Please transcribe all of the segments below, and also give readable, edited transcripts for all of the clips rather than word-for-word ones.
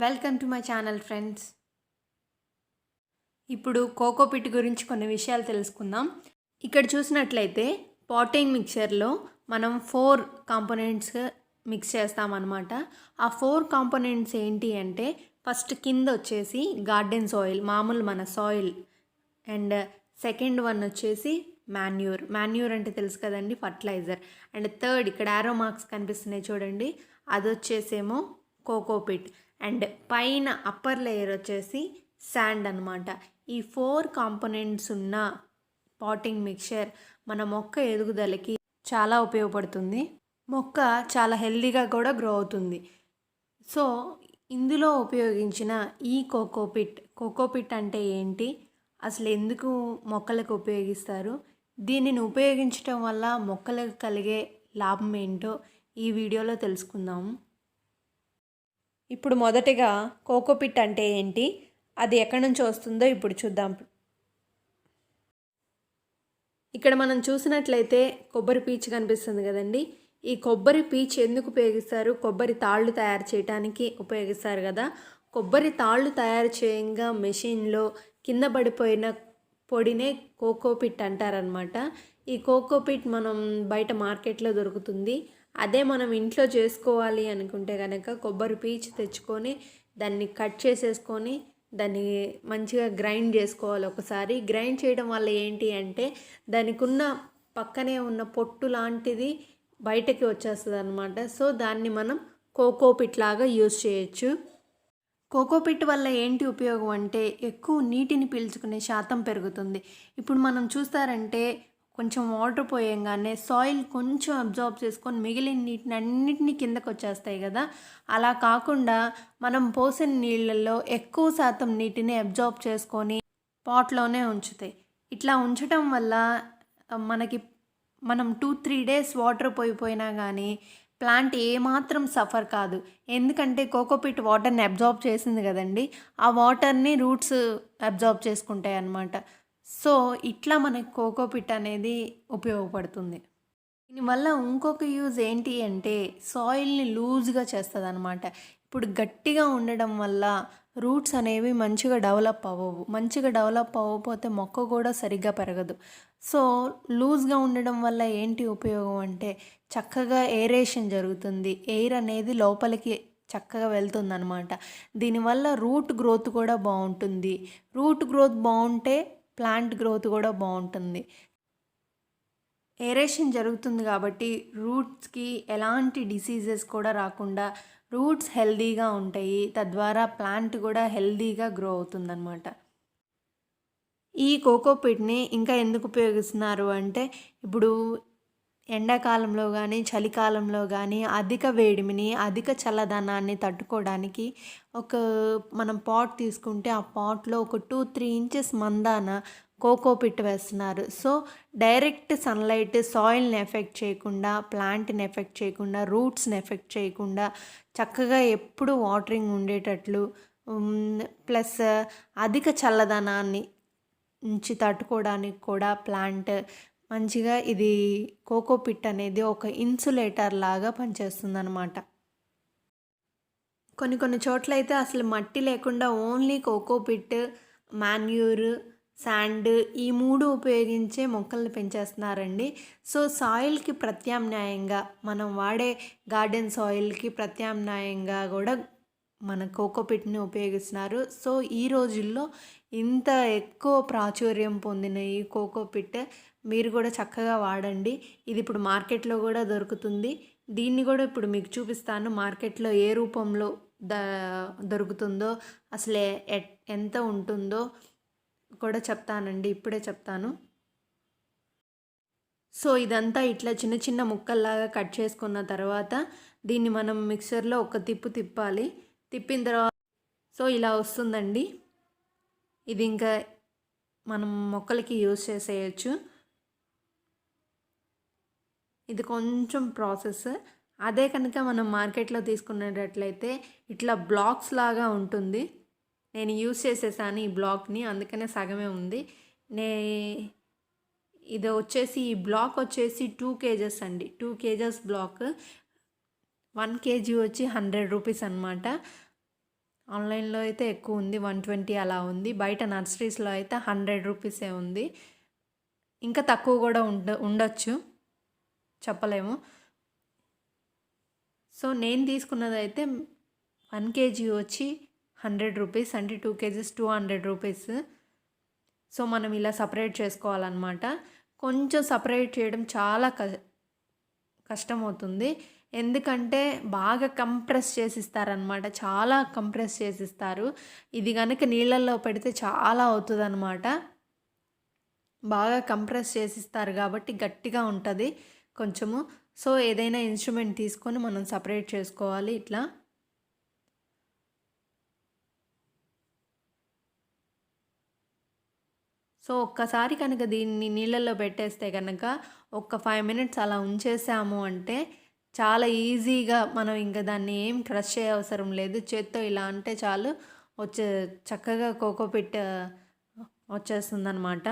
Welcome to my channel friends. ఇప్పుడు cocopeat గురించి కొన్ని విషయాలు తెలుసుకుందాం. ఇక్కడ చూసినట్లయితే పాటింగ్ మిక్చర్లో మనం 4 కాంపోనెంట్స్ మిక్స్ చేస్తామన్నమాట. ఆ 4 కాంపోనెంట్స్ ఏంటి అంటే ఫస్ట్ కింద వచ్చేసి గార్డెన్ సాయిల్, మామూలు మన సాయిల్. అండ్ సెకండ్ వన్ వచ్చేసి మాన్యూర్ అంటే తెలుసు కదండి, ఫర్టిలైజర్. అండ్ థర్డ్ ఇక్కడ యారో మార్క్స్ కనిపిస్తున్నాయి చూడండి, అది వచ్చేసేమో కోకోపిట్. అండ్ పైన అప్పర్ లేయర్ వచ్చేసి శాండ్ అనమాట. ఈ 4 కాంపోనెంట్స్ ఉన్న పాటింగ్ మిక్చర్ మన మొక్క ఎదుగుదలకి చాలా ఉపయోగపడుతుంది. మొక్క చాలా హెల్దీగా కూడా గ్రో అవుతుంది. సో ఇందులో ఉపయోగించిన ఈ కోకోపిట్ అంటే ఏంటి, అసలు ఎందుకు మొక్కలకు ఉపయోగిస్తారు, దీనిని ఉపయోగించటం వల్ల మొక్కలకు కలిగే లాభం ఏంటో ఈ వీడియోలో తెలుసుకుందాము. ఇప్పుడు మొదటగా కోకోపిట్ అంటే ఏంటి, అది ఎక్కడి నుంచి వస్తుందో ఇప్పుడు చూద్దాం. ఇక్కడ మనం చూసినట్లయితే కొబ్బరి పీచు కనిపిస్తుంది కదండి. ఈ కొబ్బరి పీచు ఎందుకు ఉపయోగిస్తారు, కొబ్బరి తాళ్ళు తయారు చేయడానికి ఉపయోగిస్తారు కదా. కొబ్బరి తాళ్ళు తయారు చేయంగా మెషిన్లో కింద పడిపోయిన పొడినే కోకోపిట్ అంటారనమాట. ఈ కోకోపిట్ మనం బయట మార్కెట్లో దొరుకుతుంది. అదే మనం ఇంట్లో చేసుకోవాలి అనుకుంటే కనుక కొబ్బరి పీచు తెచ్చుకొని దాన్ని కట్ చేసేసుకొని దాన్ని మంచిగా గ్రైండ్ చేసుకోవాలి. ఒకసారి గ్రైండ్ చేయడం వల్ల ఏంటి అంటే దానికి ఉన్న పక్కనే ఉన్న పొట్టు లాంటిది బయటకి వచ్చేస్తుంది అనమాట. సో దాన్ని మనం కోకోపిట్ లాగా యూజ్ చేయొచ్చు. కోకోపిట్ వల్ల ఏంటి ఉపయోగం అంటే ఎక్కువ నీటిని పీల్చుకునే శాతం పెరుగుతుంది. ఇప్పుడు మనం చూస్తారంటే కొంచెం వాటర్ పోయంగానే సాయిల్ కొంచెం అబ్జార్బ్ చేసుకొని మిగిలిన నీటిని అన్నిటినీ కిందకు వచ్చేస్తాయి కదా. అలా కాకుండా మనం పోసిన నీళ్ళల్లో ఎక్కువ శాతం నీటిని అబ్జార్బ్ చేసుకొని పాట్లోనే ఉంచుతాయి. ఇట్లా ఉంచటం వల్ల మనం 2-3 డేస్ వాటర్ పోయిపోయినా కానీ ప్లాంట్ ఏమాత్రం సఫర్ కాదు. ఎందుకంటే కోకోపిట్ వాటర్ని అబ్జార్బ్ చేసింది కదండి, ఆ వాటర్ని రూట్స్ అబ్జార్బ్ చేసుకుంటాయి అన్నమాట. సో ఇట్లా మనకి కోకోపిట్ అనేది ఉపయోగపడుతుంది. దీనివల్ల ఇంకొక యూజ్ ఏంటి అంటే సాయిల్ని లూజ్గా చేస్తుంది అనమాట. ఇప్పుడు గట్టిగా ఉండడం వల్ల రూట్స్ అనేవి మంచిగా డెవలప్ అవ్వవు. మంచిగా డెవలప్ అవ్వకపోతే మొక్క కూడా సరిగ్గా పెరగదు. సో లూజ్గా ఉండడం వల్ల ఏంటి ఉపయోగం అంటే చక్కగా ఏరేషన్ జరుగుతుంది. ఎయిర్ అనేది లోపలికి చక్కగా వెళ్తుందనమాట. దీనివల్ల రూట్ గ్రోత్ కూడా బాగుంటుంది. రూట్ గ్రోత్ బాగుంటే ప్లాంట్ గ్రోత్ కూడా బాగుంటుంది. ఏరేషన్ జరుగుతుంది కాబట్టి రూట్స్కి ఎలాంటి డిసీజెస్ కూడా రాకుండా రూట్స్ హెల్దీగా ఉంటాయి. తద్వారా ప్లాంట్ కూడా హెల్దీగా గ్రో అవుతుందన్నమాట. ఈ కోకోపిట్ని ఇంకా ఎందుకు ఉపయోగిస్తున్నారు అంటే ఇప్పుడు ఎండాకాలంలో కానీ చలికాలంలో కానీ అధిక వేడిమిని, అధిక చల్లదనాన్ని తట్టుకోవడానికి మనం పాట్ తీసుకుంటే ఆ పాట్లో ఒక 2-3 ఇంచెస్ మందాన కోకోపిట్ వేస్తున్నారు. సో డైరెక్ట్ సన్లైట్ సాయిల్ని ఎఫెక్ట్ చేయకుండా, ప్లాంట్ని ఎఫెక్ట్ చేయకుండా, రూట్స్ని ఎఫెక్ట్ చేయకుండా చక్కగా ఎప్పుడు వాటరింగ్ ఉండేటట్లు, ప్లస్ అధిక చల్లదనాన్ని నుంచి తట్టుకోవడానికి కూడా ప్లాంట్ మంచిగా ఇది కోకోపిట్ అనేది ఒక ఇన్సులేటర్ లాగా పనిచేస్తుంది అనమాట. కొన్ని చోట్ల అయితే అసలు మట్టి లేకుండా ఓన్లీ కోకోపిట్, మాన్యూర్, శాండ్ ఈ 3 ఉపయోగించే మొక్కల్ని పెంచేస్తున్నారండి. సో సాయిల్కి ప్రత్యామ్నాయంగా మనం వాడే గార్డెన్ సాయిల్కి ప్రత్యామ్నాయంగా కూడా మన కోకోపిట్ని ఉపయోగిస్తున్నారు. సో ఈ రోజుల్లో ఇంత ఎక్కువ ప్రాచుర్యం పొందిన ఈ కోకోపిట్ మీరు కూడా చక్కగా వాడండి. ఇది ఇప్పుడు మార్కెట్లో కూడా దొరుకుతుంది. దీన్ని కూడా ఇప్పుడు మీకు చూపిస్తాను మార్కెట్లో ఏ రూపంలో దొరుకుతుందో, అసలు ఎంత ఉంటుందో కూడా చెప్తానండి, ఇప్పుడే చెప్తాను. సో ఇదంతా ఇట్లా చిన్న చిన్న ముక్కల్లాగా కట్ చేసుకున్న తర్వాత దీన్ని మనం మిక్సర్లో ఒక తిప్పాలి. తిప్పిన తర్వాత సో ఇలా వస్తుందండి. ఇది ఇంకా మనం మొక్కలకి యూజ్ చేసేయచ్చు. ఇది కొంచెం ప్రాసెస్. అదే కనుక మనం మార్కెట్లో తీసుకునేటట్లయితే ఇట్లా బ్లాక్స్ లాగా ఉంటుంది. నేను యూజ్ చేసేసాను ఈ బ్లాక్ని, అందుకనే సగమే ఉంది. ఇది వచ్చేసి ఈ బ్లాక్ వచ్చేసి 2 kgs అండి. 2 kgs బ్లాక్. 1 kg వచ్చి 100 రూపీస్ అనమాట. ఆన్లైన్లో అయితే ఎక్కువ ఉంది, 120 అలా ఉంది. బయట నర్సరీస్లో అయితే 100 రూపీసే ఉంది. ఇంకా తక్కువ కూడా ఉండొచ్చు, చెప్పలేము. సో నేను తీసుకున్నదైతే 1 kg వచ్చి 100 రూపీస్, అంటే 2 kgs 200 రూపీస్. సో మనం ఇలా సపరేట్ చేసుకోవాలన్నమాట. కొంచెం సపరేట్ చేయడం చాలా కష్టమవుతుంది, ఎందుకంటే బాగా కంప్రెస్ చేసిస్తారనమాట, చాలా కంప్రెస్ చేసిస్తారు. ఇది కనుక నీళ్ళల్లో పెడితే చాలా అవుతుంది అనమాట. బాగా కంప్రెస్ చేసిస్తారు కాబట్టి గట్టిగా ఉంటుంది కొంచెము. సో ఏదైనా ఇన్స్ట్రుమెంట్ తీసుకొని మనం సపరేట్ చేసుకోవాలి ఇట్లా. సో ఒక్కసారి కనుక దీన్ని నీళ్ళల్లో పెట్టేస్తే కనుక ఒక 5 మినిట్స్ అలా ఉంచేసాము అంటే చాలా ఈజీగా మనం ఇంకా దాన్ని ఏం క్రష్ చేయ అవసరం లేదు, చేత్తో ఇలా అంటే చాలు చక్కగా కోకోపిట్ వచ్చేస్తుంది అనమాట.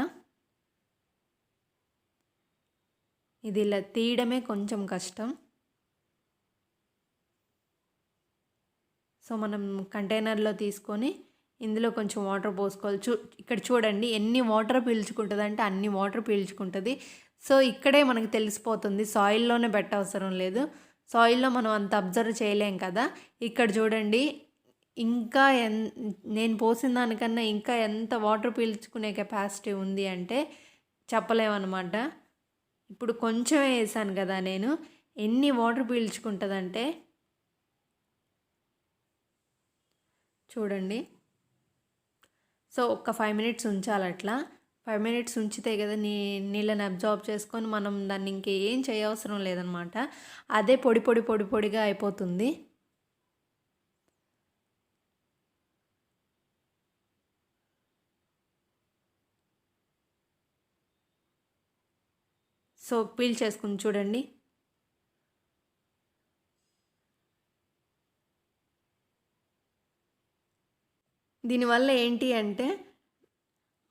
ఇది ఇలా తీయడమే కొంచెం కష్టం. సో మనం కంటైనర్లో తీసుకొని ఇందులో కొంచెం వాటర్ పోసుకోవాలి. ఇక్కడ చూడండి ఎన్ని వాటర్ పీల్చుకుంటుంది అంటే అన్ని వాటర్ పీల్చుకుంటుంది. సో ఇక్కడే మనకు తెలిసిపోతుంది, సాయిల్లోనే పెట్టవసరం లేదు, సాయిల్లో మనం అంత అబ్జర్వ్ చేయలేం కదా. ఇక్కడ చూడండి ఇంకా నేను పోసిన దానికన్నా ఇంకా ఎంత వాటర్ పీల్చుకునే కెపాసిటీ ఉంది అంటే చెప్పలేమన్నమాట. ఇప్పుడు కొంచెమే వేసాను కదా నేను, ఎన్ని వాటర్ పీల్చుకుంటుందంటే చూడండి. సో ఒక్క 5 మినిట్స్ ఉంచాలి అట్లా. 5 మినిట్స్ ఉంచితే కదా నీళ్ళని అబ్జార్బ్ చేసుకొని మనం దాన్ని ఇంకేం చేయవసరం లేదనమాట, అదే పొడిగా అయిపోతుంది. సో పీల్ చేసుకుని చూడండి. దీనివల్ల ఏంటి అంటే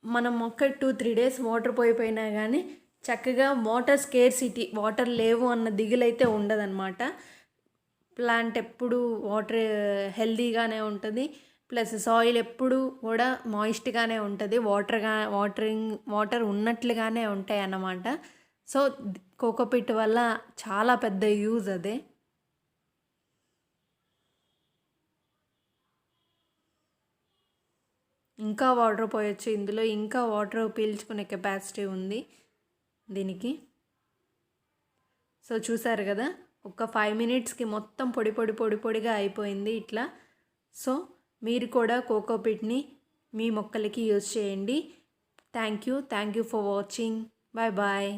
మనం ఒక 2-3 డేస్ వాటర్ పోయిపోయినా కానీ చక్కగా వాటర్ స్కేర్సిటీ, వాటర్ లేవు అన్న దిగులైతే ఉండదన్నమాట. ప్లాంట్ ఎప్పుడు వాటర్ హెల్దీగానే ఉంటుంది, ప్లస్ సాయిల్ ఎప్పుడు కూడా మాయిస్ట్గానే ఉంటుంది, వాటర్ ఉన్నట్లుగానే ఉంటాయి అన్నమాట. సో కోకోపిట్ వల్ల చాలా పెద్ద యూజ్ అదే. ఇంకా వాటర్ పోయొచ్చు ఇందులో, ఇంకా వాటర్ పీల్చుకునే కెపాసిటీ ఉంది దీనికి. సో చూసారు కదా, ఒక 5 మినిట్స్కి మొత్తం పొడిగా అయిపోయింది ఇట్లా. సో మీరు కూడా కోకోపిట్ని మీ మొక్కలకి యూజ్ చేయండి. Thank you for watching. Bye.